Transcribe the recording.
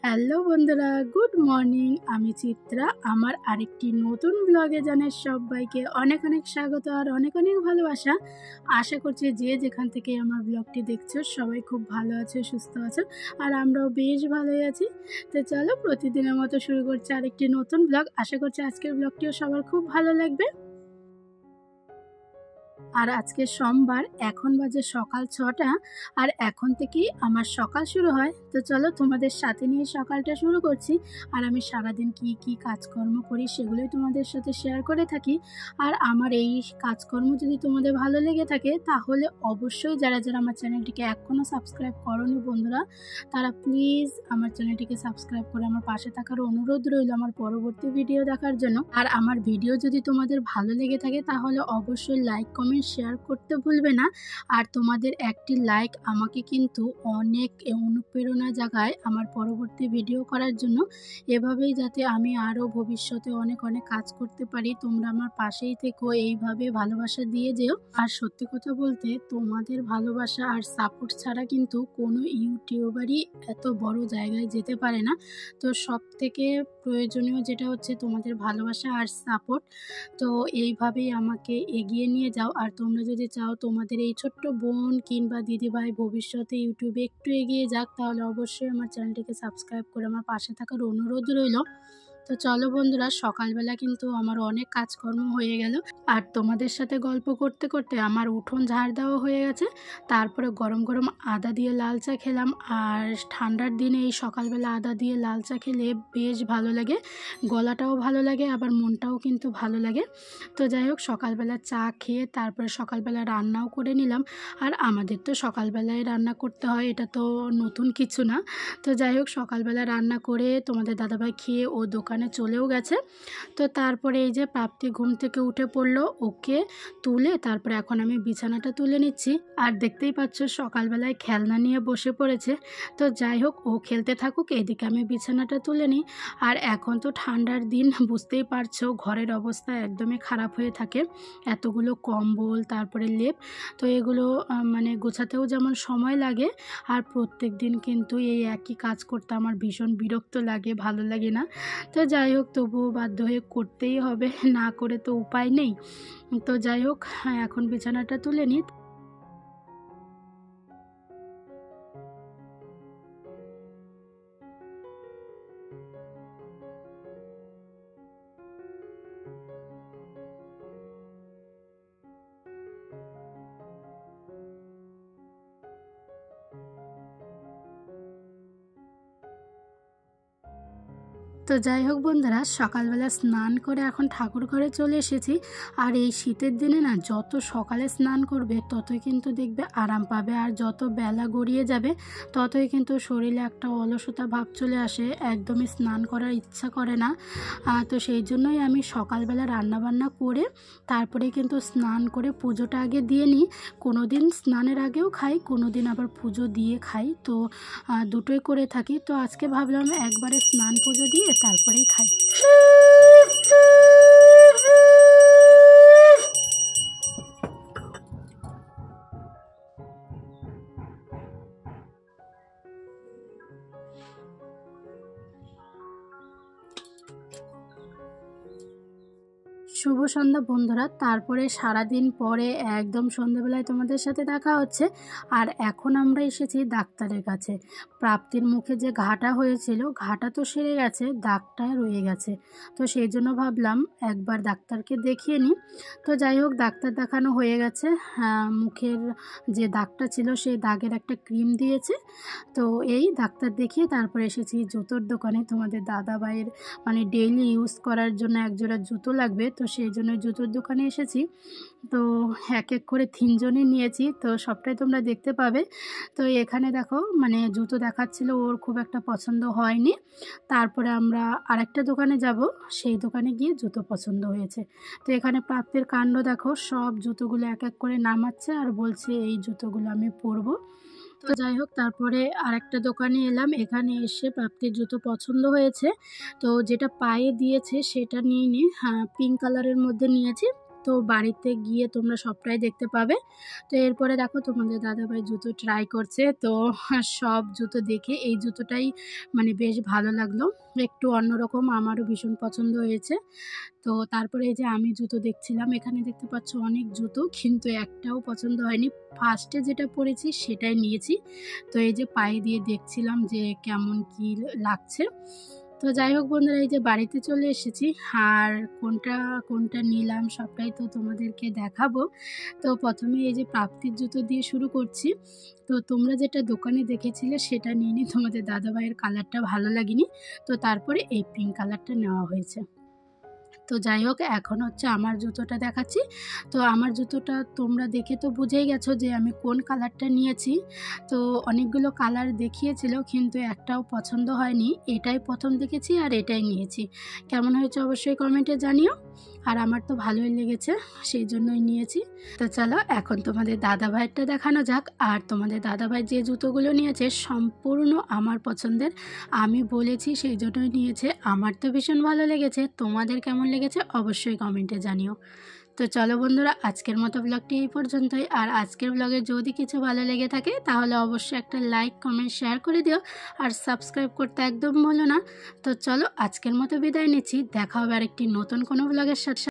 Hello বন্ধুরা, good morning. আমি চিত্রা। আমার আরেকটি নতুন ব্লগে জানাই সবাইকে অনেক অনেক স্বাগত আর অনেক অনেক ভালোবাসা। আশা করছি যে যেখান থেকে আমার ব্লগটি দেখছো সবাই খুব ভালো আছে, সুস্থ আছো, আর আমরাও বেশ ভালোই আছি। তো চলো প্রতিদিনের মতো শুরু করছি আরেকটি নতুন ব্লগ। আশা করছি আজকের ব্লগটিও সবার খুব ভালো লাগবে। আর আজকে সোমবার, এখন বাজে সকাল 6টা, আর এখন থেকেই আমার সকাল শুরু হয়। তো চলো তোমাদের সাথে নিয়ে সকালটা শুরু করছি। আর আমি সারাদিন কি কি কাজকর্ম করি সেগুলোই তোমাদের সাথে শেয়ার করে থাকি। আর আমার এই কাজকর্ম যদি তোমাদের ভালো লেগে থাকে তাহলে অবশ্যই যারা যারা আমার চ্যানেলটিকে এখনও সাবস্ক্রাইব করোনি বন্ধুরা, তারা প্লিজ আমার চ্যানেলটিকে সাবস্ক্রাইব করে আমার পাশে থাকার অনুরোধ রইল আমার পরবর্তী ভিডিও দেখার জন্য। আর আমার ভিডিও যদি তোমাদের ভালো লেগে থাকে তাহলে অবশ্যই লাইক, কমেন্ট, শেয়ার করতে ভুলবে না। আর তোমাদের একটি লাইক আমাকে কিন্তু অনেক অনুপ্রেরণা জাগায় আমার পরবর্তী ভিডিও করার জন্য। এভাবেই যাতে আমি আরও ভবিষ্যতে অনেক অনেক কাজ করতে পারি, তোমরা আমার পাশেই থেকো, এইভাবে ভালোবাসা দিয়ে যেও। আর সত্যি কথা বলতে তোমাদের ভালোবাসা আর সাপোর্ট ছাড়া কিন্তু কোনো ইউটিউবারই এত বড় জায়গায় যেতে পারে না। তো সব থেকে প্রয়োজনীয় যেটা হচ্ছে তোমাদের ভালোবাসা আর সাপোর্ট। তো এইভাবেই আমাকে এগিয়ে নিয়ে যাও। আর তোমরা যদি চাও তোমাদের এই ছোট্ট বোন কিংবা দিদিভাই ভবিষ্যতে ইউটিউবে একটু এগিয়ে যাক, তাহলে অবশ্যই আমার চ্যানেলটিকে সাবস্ক্রাইব করে আমার পাশে থাকার অনুরোধ রইল। তো চলো বন্ধুরা, সকালবেলা কিন্তু আমার অনেক কাজকর্ম হয়ে গেল। আর তোমাদের সাথে গল্প করতে করতে আমার উঠোন ঝাড় দেওয়া হয়ে গেছে। তারপরে গরম গরম আদা দিয়ে লাল চা খেলাম। আর ঠান্ডার দিনে এই সকালবেলা আদা দিয়ে লাল চা খেলে বেশ ভালো লাগে, গলাটাও ভালো লাগে, আবার মনটাও কিন্তু ভালো লাগে। তো যাই হোক, সকালবেলা চা খেয়ে তারপরে সকালবেলা রান্নাও করে নিলাম। আর আমাদের তো সকালবেলায় রান্না করতে হয়, এটা তো নতুন কিছু না। তো যাই হোক, সকালবেলা রান্না করে তোমাদের দাদাভাই খেয়ে ও দোকানে চলেও গেছে। তো তারপরে এই যে প্রাপ্তি ঘুম থেকে উঠে পড়লো, ওকে তুলে তারপরে এখন আমি বিছানাটা তুলে নিচ্ছি। আর দেখতেই পাচ্ছ সকালবেলায় খেলনা নিয়ে বসে পড়েছে। তো যাই হোক, ও খেলতে থাকুক, এদিকে আমি বিছানাটা তুলে নিই। আর এখন তো ঠান্ডার দিন, বুঝতেই পারছো ঘরের অবস্থা একদমই খারাপ হয়ে থাকে। এতগুলো কম্বল, তারপরে লেপ, তো এগুলো মানে গোছাতেও যেমন সময় লাগে, আর প্রত্যেক দিন কিন্তু এই একই কাজ করতে আমার ভীষণ বিরক্ত লাগে, ভালো লাগে না। তো যাই হোক, তবুও বাধ্য হয়ে করতেই হবে, না করে তো উপায় নেই। তো যাই হোক, এখন বিছানাটা তুলে নিই। তো যাই হোক বন্ধুরা, সকালবেলা স্নান করে এখন ঠাকুর ঘরে চলে এসেছি। আর এই শীতের দিনে না, যত সকালে স্নান করবে ততই কিন্তু দেখবে আরাম পাবে, আর যত বেলা গড়িয়ে যাবে ততই কিন্তু শরীরে একটা অলসতা ভাব চলে আসে, একদমই স্নান করার ইচ্ছা করে না। তো সেই জন্যই আমি সকালবেলা রান্নাবান্না করে তারপরে কিন্তু স্নান করে পুজোটা আগে দিয়ে নিই। কোনো দিন স্নানের আগেও খাই, কোনো দিন আবার পুজো দিয়ে খাই, তো দুটোই করে থাকি। তো আজকে ভাবলাম একবারে স্নান পুজো দিয়ে তারপরেই খাই। শুভ সন্ধ্যা বন্ধুরা। তারপরে সারাদিন পরে একদম সন্ধ্যাবেলায় তোমাদের সাথে দেখা হচ্ছে। আর এখন আমরা এসেছি ডাক্তারের কাছে। প্রাপ্তির মুখে যে ঘাটা হয়েছিল, ঘাটা তো সেরে গেছে, দাগটা রয়ে গেছে। তো সেই জন্য ভাবলাম একবার ডাক্তারকে দেখিয়ে নিই। তো যাই হোক, ডাক্তার দেখানো হয়ে গেছে। মুখের যে দাগটা ছিল সেই দাগের একটা ক্রিম দিয়েছে। তো এই ডাক্তার দেখিয়ে তারপরে এসেছি জুতোর দোকানে। তোমাদের দাদাভাইয়ের মানে ডেইলি ইউজ করার জন্য একজোড়া জুতো লাগবে, তো সেই জন্য জুতোর দোকানে এসেছি। তো এক এক করে তিনজনই নিয়েছি, তো সবটাই তোমরা দেখতে পাবে। তো এখানে দেখো, মানে জুতো দেখাচ্ছিল, ওর খুব একটা পছন্দ হয়নি। তারপরে আমরা আরেকটা দোকানে যাব, সেই দোকানে গিয়ে জুতো পছন্দ হয়েছে। তো এখানে প্রাপ্তির কাণ্ড দেখো, সব জুতোগুলো এক এক করে নামাচ্ছে আর বলছে এই জুতোগুলো আমি পরবো। তো যাই হোক, তারপরে আরেকটা দোকানে এলাম। এখানে এসে প্রাপ্তির জুতো পছন্দ হয়েছে, তো যেটা পায়ে দিয়েছে সেটা নিয়ে নিই। হ্যাঁ, পিঙ্ক কালারের মধ্যে নিয়েছি। তো বাড়িতে গিয়ে তোমরা সবটাই দেখতে পাবে। তো এরপরে দেখো তোমাদের দাদাভাই জুতো ট্রাই করছে। তো সব জুতো দেখে এই জুতোটাই মানে বেশ ভালো লাগলো, একটু অন্যরকম, আমারও ভীষণ পছন্দ হয়েছে। তো তারপরে এই যে আমি জুতো দেখছিলাম, এখানে দেখতে পাচ্ছ অনেক জুতো, কিন্তু একটাও পছন্দ হয়নি। ফার্স্টে যেটা পরেছি সেটাই নিয়েছি। তো এই যে পায়ে দিয়ে দেখছিলাম যে কেমন কি লাগছে। তো যাই হোক বন্ধুরা, এই যে বাড়িতে চলে এসেছি, আর কোনটা কোনটা নিলাম সবটাই তো তোমাদেরকে দেখাবো। তো প্রথমে এই যে প্রাপ্তির জুতো দিয়ে শুরু করছি। তো তোমরা যেটা দোকানে দেখেছিলে সেটা নিয়ে নিই, তোমাদের দাদাভাইয়ের কালারটা ভালো লাগেনি, তো তারপরে এই পিঙ্ক কালারটা নেওয়া হয়েছে। তো যাই হোক, এখন হচ্ছে আমার জুতোটা দেখাচ্ছি। তো আমার জুতোটা তোমরা দেখে তো বুঝেই গেছো যে আমি কোন কালারটা নিয়েছি। তো অনেকগুলো কালার দেখিয়েছিল, কিন্তু একটাও পছন্দ হয়নি, এটাই প্রথম দেখেছি আর এটাই নিয়েছি। কেমন হয়েছে অবশ্যই কমেন্টে জানিও। আর আমার তো ভালোই লেগেছে, সেই জন্যই নিয়েছি। তো চলো এখন তোমাদের দাদাভাইয়েরটা দেখানো যাক। আর তোমাদের দাদাভাই যে জুতোগুলো নিয়েছে সম্পূর্ণ আমার পছন্দের, আমি বলেছি সেই জন্যই নিয়েছে। আমার তো ভীষণ ভালো লেগেছে, তোমাদের কেমন লেগেছে অবশ্যই কমেন্টে জানিও। তো চলো বন্ধুরা, আজকের মতো ব্লগটি এই পর্যন্তই। আর আজকের ব্লগে যদি কিছু ভালো লেগে থাকে তাহলে অবশ্যই একটা লাইক কমেন্ট শেয়ার করে দিও, আর সাবস্ক্রাইব করতে একদম ভুলো না। তো চলো আজকের মতো বিদায় নিচ্ছি, দেখা হবে আরেকটি নতুন কোনো ব্লগের সাথে।